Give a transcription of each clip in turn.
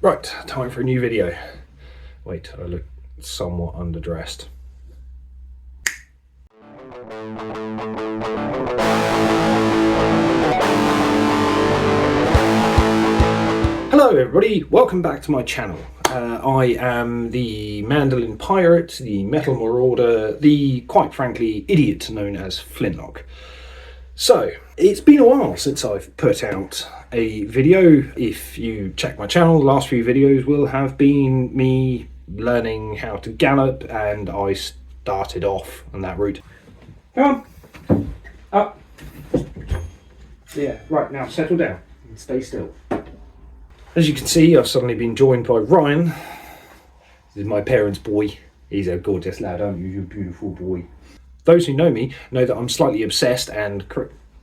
Right, time for a new video. Wait, I look somewhat underdressed. Hello everybody, welcome back to my channel. I am the Mandolin Pirate, the Metal Marauder, the, quite frankly, idiot known as Flintlock. So, it's been a while since I've put out a video. If you check my channel, the last few videos will have been me learning how to gallop, and I started off on that route. Come on, up. Yeah, right, now settle down and stay still. As you can see, I've suddenly been joined by Ryan. This is my parents' boy. He's a gorgeous lad, aren't you? You're a beautiful boy. Those who know me know that I'm slightly obsessed and...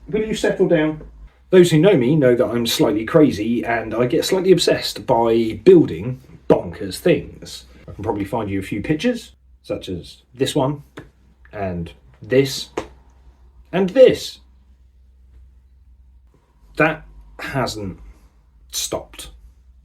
Will you settle down? Those who know me know that I'm slightly crazy and I get slightly obsessed by building bonkers things. I can probably find you a few pictures, such as this one, and this, and this. That hasn't stopped.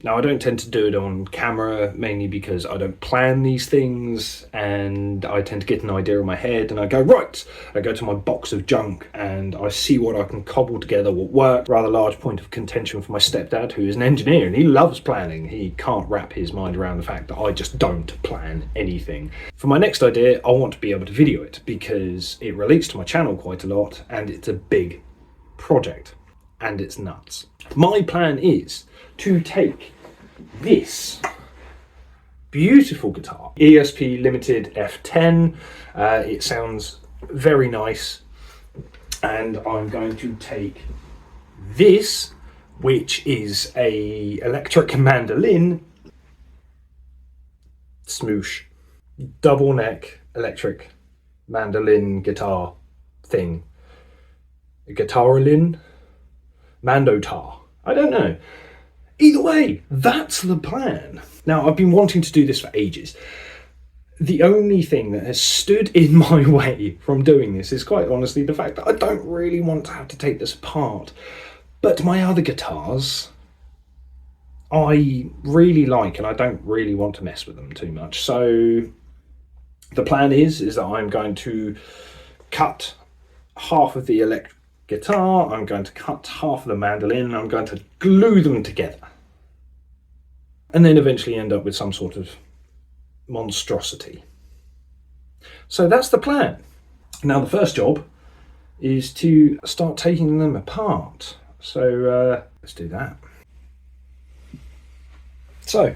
Now, I don't tend to do it on camera, mainly because I don't plan these things, and I tend to get an idea in my head and I go, right, I go to my box of junk and I see what I can cobble together, what work. Rather large point of contention for my stepdad, who is an engineer and he loves planning. He can't wrap his mind around the fact that I just don't plan anything. For my next idea, I want to be able to video it because it relates to my channel quite a lot and it's a big project and it's nuts. My plan is to take this beautiful guitar, ESP Limited F10. It sounds very nice, and I'm going to take this, which is a electric mandolin, smoosh, double neck electric mandolin guitar thing, a guitarolin, mandotar, I don't know. Either way, that's the plan. Now, I've been wanting to do this for ages. The only thing that has stood in my way from doing this is quite honestly the fact that I don't really want to have to take this apart. But my other guitars, I really like, and I don't really want to mess with them too much. So the plan is that I'm going to cut half of the electric guitar, I'm going to cut half of the mandolin, and I'm going to glue them together. And then eventually end up with some sort of monstrosity. So that's the plan. Now the first job is to start taking them apart. So let's do that. So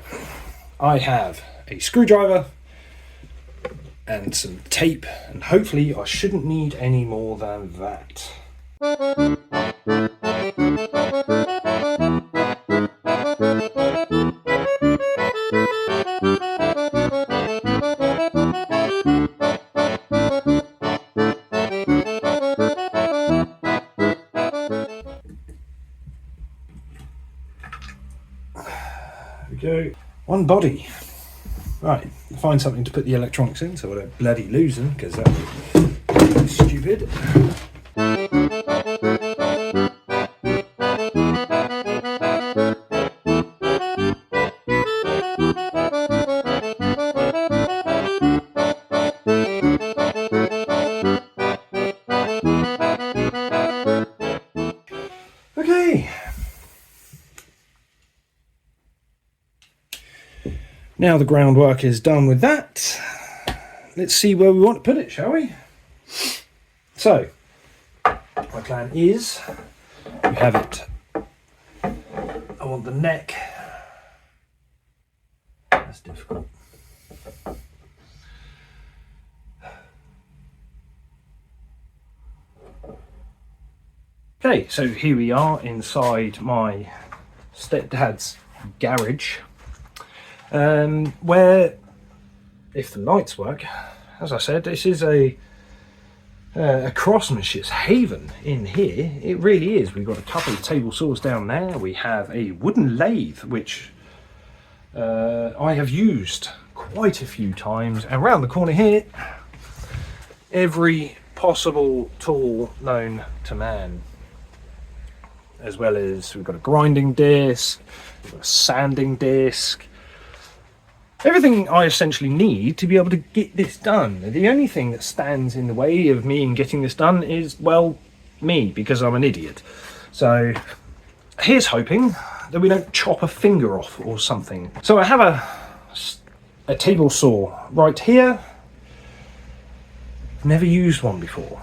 I have a screwdriver and some tape, and hopefully I shouldn't need any more than that. There we go. One body. Right, find something to put the electronics in so I don't bloody lose them, because that's stupid. Okay. Now the groundwork is done with that, let's see where we want to put it, shall we? So, my plan is, we have it, I want the neck, that's difficult. Okay, so here we are inside my stepdad's garage. Where, if the lights work, as I said, this is a craftsmanship's haven in here. It really is. We've got a couple of table saws down there. We have a wooden lathe, which I have used quite a few times. And round the corner here, every possible tool known to man. as well as we've got a grinding disc, we've got a sanding disc. Everything I essentially need to be able to get this done. The only thing that stands in the way of me in getting this done is, well, me, because I'm an idiot. So here's hoping that we don't chop a finger off or something. So I have a table saw right here. Never used one before.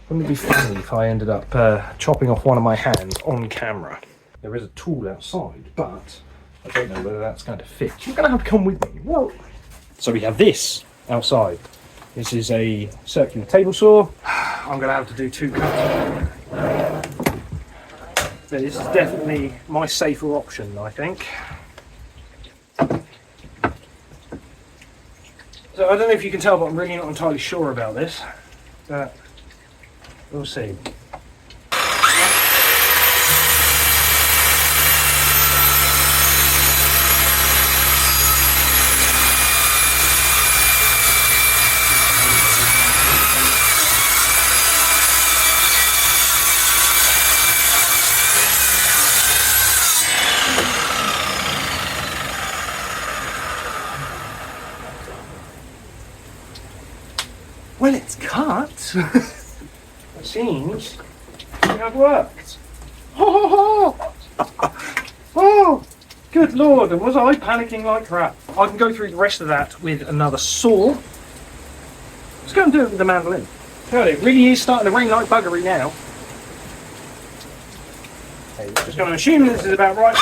Wouldn't it be funny if I ended up chopping off one of my hands on camera? There is a tool outside, but I don't know whether that's going to fit. You're going to have to come with me. Whoa. So we have this outside. This is a circular table saw. I'm going to have to do 2 cuts. This is definitely my safer option, I think. So I don't know if you can tell, but I'm really not entirely sure about this. But we'll see. Well, it's cut. It seems to have worked. Oh, good lord, and was I panicking like crap? I can go through the rest of that with another saw. Let's go and do it with the mandolin. God, it really is starting to rain like buggery now. Okay, just going to assume this is about right.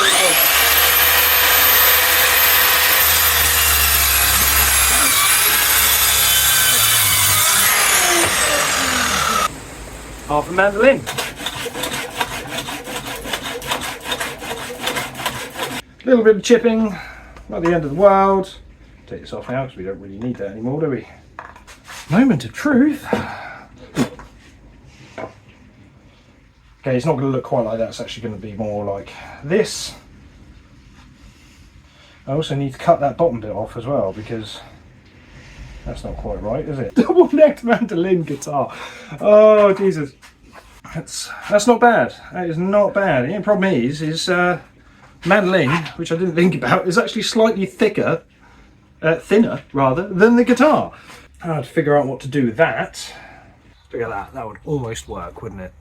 Half a mandolin. A little bit of chipping, not the end of the world. Take this off now because we don't really need that anymore, do we? Moment of truth. Okay, it's not going to look quite like that. It's actually going to be more like this. I also need to cut that bottom bit off as well because that's not quite right, is it? Double-necked mandolin guitar. Oh, Jesus. That's not bad. That is not bad. The only problem is mandolin, which I didn't think about, is actually slightly thinner rather, than the guitar. I had to figure out what to do with that. Look at that. That would almost work, wouldn't it?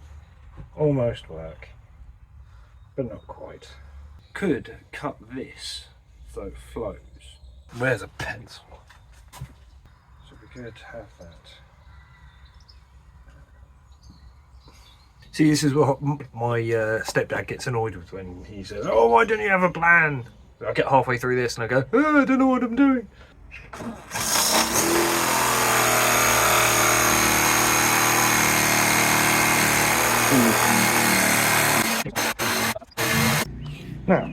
Almost work. But not quite. Could cut this so it flows. Where's a pencil? So we could have that. See, this is what my stepdad gets annoyed with when he says, "Oh, why don't you have a plan?" I get halfway through this and I go, "Oh, I don't know what I'm doing." Now,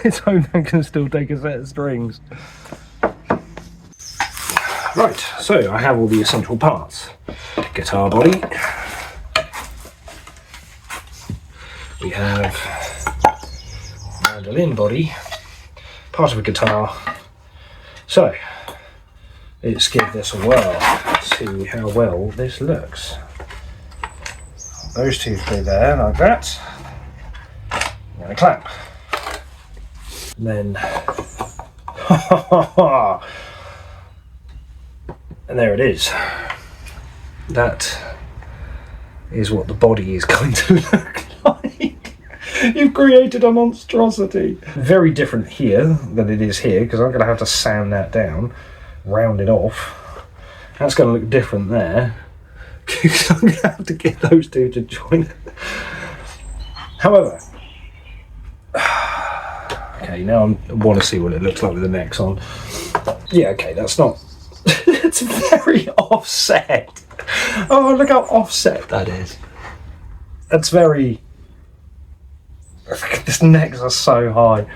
let's hope I can still take a set of strings. Right, so I have all the essential parts. Guitar body. We have mandolin body, part of a guitar. So, let's give this a whirl, see how well this looks. Those two go there like that, and a clamp. And then, and there it is. That is what the body is going to look like. You've created a monstrosity. Very different here than it is here, because I'm going to have to sand that down, round it off. That's going to look different there, because I'm going to have to get those two to join. However, okay, now I want to see what it looks like with the necks on. Yeah, okay, that's not... It's very offset. Oh, look how offset that is. That's very... These necks are so high.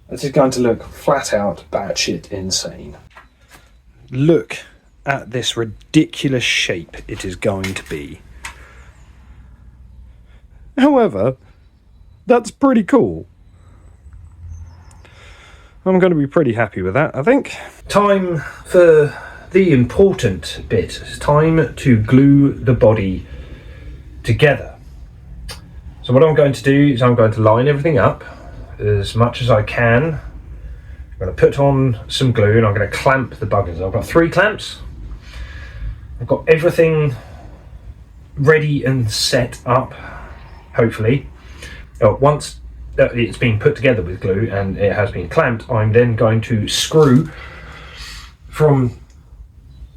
This is going to look flat out batshit insane. Look at this ridiculous shape it is going to be. However, that's pretty cool. I'm going to be pretty happy with that, I think. Time for the important bit. It's time to glue the body together. So what I'm going to do is I'm going to line everything up as much as I can. I'm going to put on some glue and I'm going to clamp the buggers. I've got 3 clamps. I've got everything ready and set up, hopefully. Once it's been put together with glue and it has been clamped, I'm then going to screw from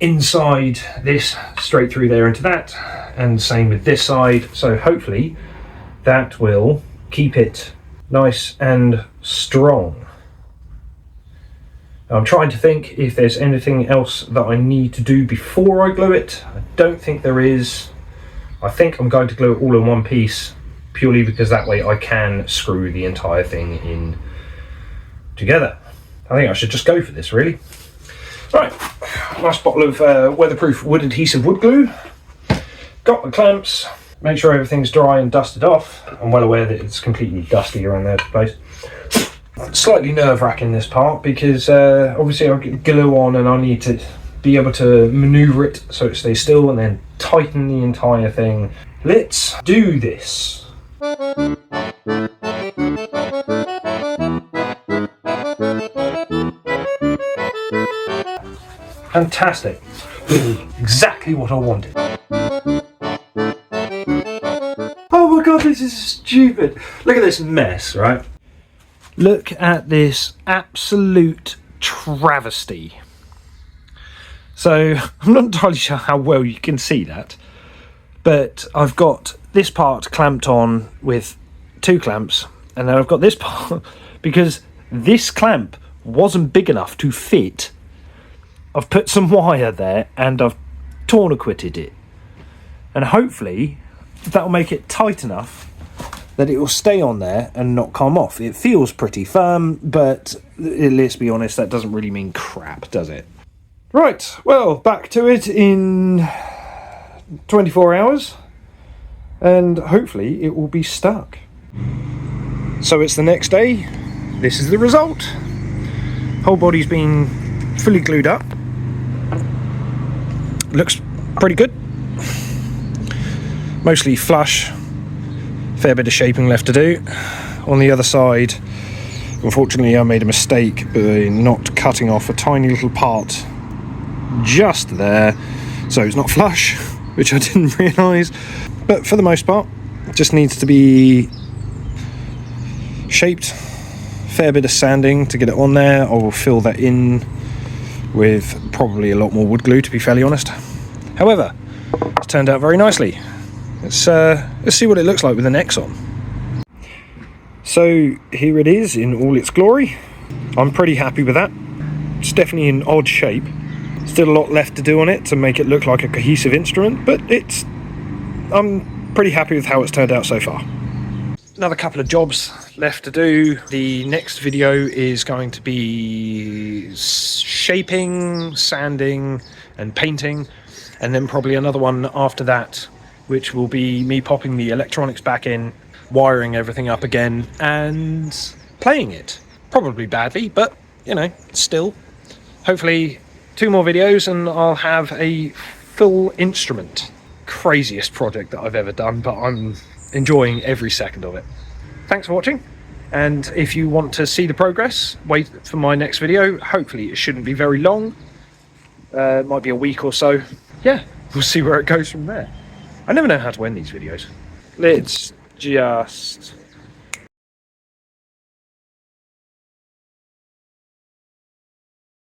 inside this straight through there into that, and same with this side. So hopefully that will keep it nice and strong. I'm trying to think if there's anything else that I need to do before I glue it. I don't think there is. I think I'm going to glue it all in one piece, purely because that way I can screw the entire thing in together. I think I should just go for this, really. Right, last bottle of weatherproof wood adhesive wood glue. Got the clamps. Make sure everything's dry and dusted off. I'm well aware that it's completely dusty around the place. Slightly nerve-wracking, this part, because obviously I'll get glue on and I need to be able to maneuver it so it stays still and then tighten the entire thing. Let's do this. Fantastic. Exactly what I wanted. Oh my god, this is stupid. Look at this mess, right? Look at this absolute travesty. So, I'm not entirely sure how well you can see that, but I've got this part clamped on with 2 clamps, and then I've got this part, because this clamp wasn't big enough to fit. I've put some wire there and I've tourniqueted it, and hopefully that'll make it tight enough that it will stay on there and not come off. It feels pretty firm, but let's be honest, that doesn't really mean crap, does it? Right, well, back to it in 24 hours, and hopefully it will be stuck. So it's the next day. This is the result. Whole body's been fully glued up. Looks pretty good. Mostly flush. Fair bit of shaping left to do. On the other side, unfortunately I made a mistake by not cutting off a tiny little part just there, so it's not flush, which I didn't realise. But for the most part, it just needs to be shaped. Fair bit of sanding to get it on there. I will fill that in with probably a lot more wood glue, to be fairly honest. However, it's turned out very nicely. Let's see what it looks like with the necks on. So here it is in all its glory. I'm pretty happy with that. It's definitely an odd shape. Still a lot left to do on it to make it look like a cohesive instrument, but I'm pretty happy with how it's turned out so far. Another couple of jobs left to do. The next video is going to be shaping, sanding and painting, and then probably another one after that, which will be me popping the electronics back in, wiring everything up again and playing it. Probably badly, but you know, still. Hopefully 2 more videos and I'll have a full instrument. Craziest project that I've ever done, but I'm enjoying every second of it. Thanks for watching, and if you want to see the progress, wait for my next video. Hopefully it shouldn't be very long. It might be a week or so. Yeah, we'll see where it goes from there. I never know how to end these videos. Let's just